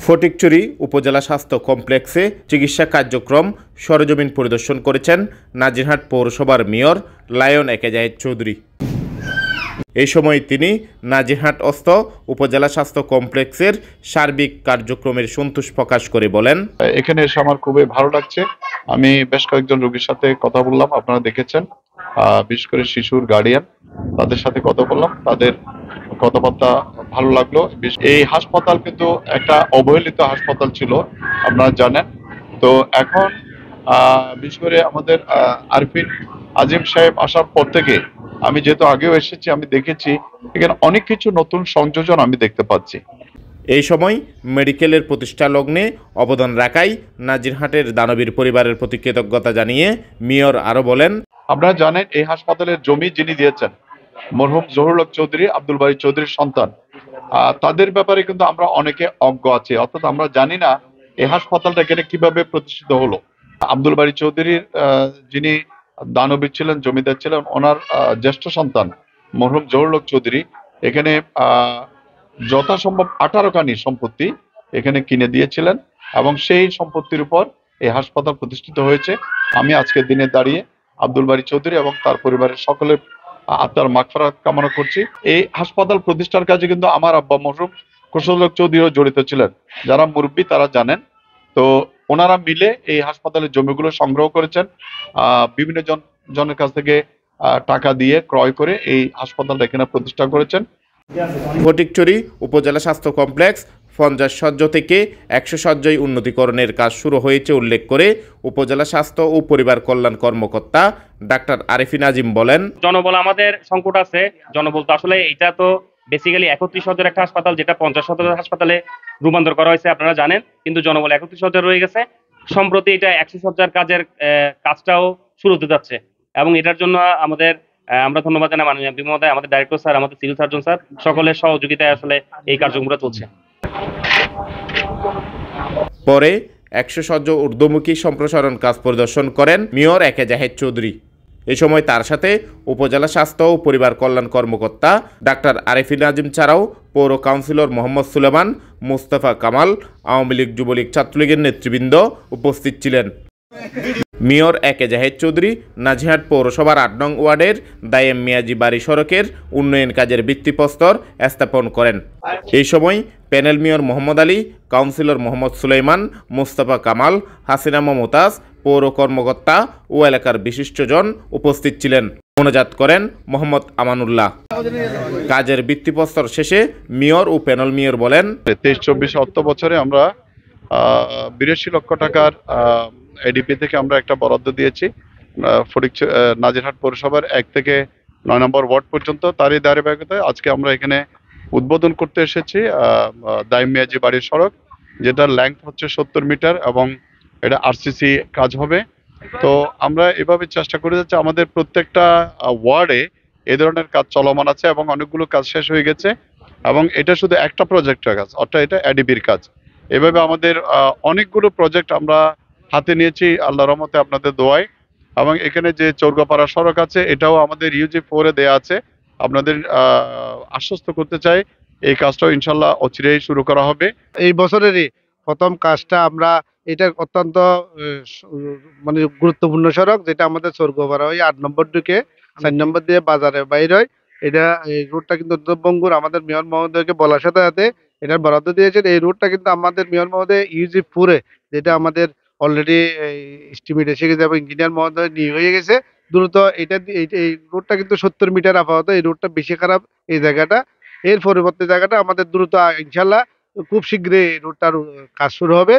ফটিকছড়ি উপজেলা স্বাস্থ্য কমপ্লেক্সে চিকিৎসা কার্যক্রম সরেজমিন পরিদর্শন করেছেন নাজিরহাট পৌরসভার মেয়র লায়ন একেজাহিদ চৌধুরী। এই সময় তিনি নাজিরহাট অস্ত উপজেলা স্বাস্থ্য কমপ্লেক্সের সার্বিক কার্যক্রমের সন্তোষ প্রকাশ করে বলেন, এখানে এসে আমার খুবই ভালো লাগছে। আমি বেশ কয়েকজন রোগীর সাথে কথা বললাম, আপনারা দেখেছেন, বিশেষ করে শিশুর গার্ডিয়ান, তাদের সাথে কথা বললাম, তাদের কথাবার্তা ভালো লাগলো। এই হাসপাতাল কিন্তু একটা অবহেলিত হাসপাতাল ছিল, আপনারা জানেন। তো এখন বিশেষ করে আমাদের আরফিন আজিম সাহেব আসার পর থেকে আমি যেহেতু আগেও এসেছি, আমি দেখেছি এখানে অনেক কিছু নতুন সংযোজন আমি দেখতে পাচ্ছি। এই সময় মেডিকেলের প্রতিষ্ঠা লগ্নে অবদান রাখাই নাজিরহাটের দানবীর পরিবারের প্রতি কৃতজ্ঞতা জানিয়ে মেয়র আরো বলেন, আপনারা জানেন এই হাসপাতালের জমি যিনি দিয়েছেন মরহুম জহুরুল হক চৌধুরী, আব্দুল বারী চৌধুরীর সন্তান। তাদের ব্যাপারে কিন্তু আমরা অনেকে অজ্ঞ আছি, অর্থাৎ আমরা জানি না এই হাসপাতালটা এখানে কিভাবে প্রতিষ্ঠিত হলো। আব্দুল বারী চৌধুরীর যিনি দানবীর ছিলেন, জমিদার ছিলেন, ওনার জ্যেষ্ঠ সন্তান মরহুম জহুরুল হক চৌধুরী এখানে যথাসম্ভব 18 কানি সম্পত্তি এখানে কিনে দিয়েছিলেন এবং সেই সম্পত্তির উপর এই হাসপাতাল প্রতিষ্ঠিত হয়েছে। আমি আজকের দিনে দাঁড়িয়ে আব্দুল বারী চৌধুরী এবং তার পরিবারের সকলের আত্মার মাগফিরাত কামনা করছি। এই হাসপাতাল প্রতিষ্ঠার কাজে কিন্তু আমার আব্বা মরহুম খোরশেদ হক চৌধুরীও জড়িত ছিলেন। যারা মুরব্বী তারা জানেন। তো ওনারা মিলে এই হাসপাতালের জমিগুলো সংগ্রহ করেছেন, বিভিন্ন জনের কাছ থেকে টাকা দিয়ে ক্রয় করে এই হাসপাতালটা এখানে প্রতিষ্ঠা করেছেন। ফটিকছড়ি উপজেলা স্বাস্থ্য কমপ্লেক্স 50 শয্য থেকে 100 শয্যায় উন্নতিকরণের কাজ শুরু হয়েছে উল্লেখ করে উপজেলা স্বাস্থ্য ও পরিবার কল্যাণ কর্মকর্তা ডাক্তার আরিফিন আজিম বলেন, জনবল আমাদের সংকট আছে। জনবল তো আসলে এটা তো বেসিক্যালি 31 শয্যার একটা হাসপাতাল, যেটা 50 শয্যার হাসপাতালে রূপান্তর করা হয়েছে, আপনারা জানেন। কিন্তু জনবল 31 শয্যার রয়ে গেছে। সম্প্রতি এটা 100 শয্যার কাজটাও শুরু হতে যাচ্ছে এবং এটার জন্য আমরা ধন্যবাদ জানাই মাননীয় এমপি মহোদয়, আমাদের ডাইরেক্টর স্যার, আমাদের সিভিল সার্জন স্যার, সকলের সহযোগিতায় আসলে এই কার্যক্রমটা চলছে। পরে 100 শয্যা ঊর্ধ্বমুখী সম্প্রসারণ কাজ পরিদর্শন করেন মেয়র একেজাহিদ চৌধুরী। এই সময় তার সাথে উপজেলা স্বাস্থ্য ও পরিবার কল্যাণ কর্মকর্তা ডাক্তার আরিফিন আজিম ছাড়াও পৌর কাউন্সিলর মোহাম্মদ সুলেমান, মুস্তাফা কামাল, আওয়ামী লীগ, যুবলীগ, ছাত্রলীগের নেতৃবৃন্দ উপস্থিত ছিলেন। মেয়র একেজাহিদ চৌধুরী নাজিরহাট পৌরসভার 8 নং ওয়ার্ডের দায়েম মিয়াজি বাড়ি সড়কের উন্নয়ন কাজের ভিত্তিপ্রস্তর স্থাপন করেন। এই সময় panel mayor Mohammad Ali, councillor Mohammad Sulaiman, Mustafa Kamal, Hasina Momtaz, পৌর কর্মকর্তা ও এলাকার বিশিষ্টজন উপস্থিত ছিলেন। মোনাজাত করেন মোহাম্মদ আমানুল্লাহ। কাজের ভিত্তিপ্রস্তর শেষে মেয়র ও প্যানেল মেয়র বলেন, 23-24 অর্থ বছরে আমরা 82 লক্ষ টাকার এডিপি থেকে আমরা একটা বরাদ্দ দিয়েছি নাজিরহাট পৌরসভার 1 থেকে 9 নম্বর ওয়ার্ড পর্যন্ত। তারই ধারাবাহিকতায় আজকে আমরা এখানে উদ্বোধন করতে এসেছি দায়েম মিয়াজি বাড়ির সড়ক, যেটার লেংথ হচ্ছে 70 মিটার এবং এটা আরসিসি কাজ হবে। তো আমরা এভাবে চেষ্টা করে যাচ্ছি, আমাদের প্রত্যেকটা ওয়ার্ডে এই ধরনের কাজ চলমান আছে এবং অনেকগুলো কাজ শেষ হয়ে গেছে এবং এটা শুধু একটা প্রজেক্টের কাজ, অর্থাৎ এটা এডিবির কাজ। এভাবে আমাদের অনেকগুলো প্রজেক্ট আমরা হাতে নিয়েছি আল্লাহর রহমতে, আপনাদের দোয়ায়। এবং এখানে যে চৌরগাপাড়া সড়ক আছে এটাও আমাদের ইউজি 4-এ দেয়া আছে। আপনাদের আশ্বস্ত করতে চাই এই কাজটাও ইনশাল্লাহ অচিরেই শুরু করা হবে। এই বছরেরই প্রথম কাজটা আমরা, এটা অত্যন্ত মানে গুরুত্বপূর্ণ সড়ক, যেটা আমাদের চৌরগাপাড়া ওই 8 নম্বর ঢুকে 4 নম্বর দিয়ে বাজারে বাইর হয়। এটা এই রোডটা কিন্তু ভঙ্গুর। আমাদের মেয়র মহোদয়কে বলার সাথে সাথে এটার বরাদ্দ দিয়েছেন। এই রোডটা কিন্তু আমাদের মেয়র মহোদয় ইউজি 4-এ, যেটা আমাদের অলরেডি এস্টিমেট এসে গেছে এবং ইঞ্জিনিয়ার মহোদয় নিয়ে হয়ে গেছে দ্রুত। এই রোডটা কিন্তু 70 মিটার আপাতত, এই রোডটা বেশি খারাপ এই জায়গাটা। এর পরবর্তী জায়গাটা আমাদের দ্রুত ইনশাল্লাহ খুব শীঘ্রই রোডটার কাজ শুরু হবে।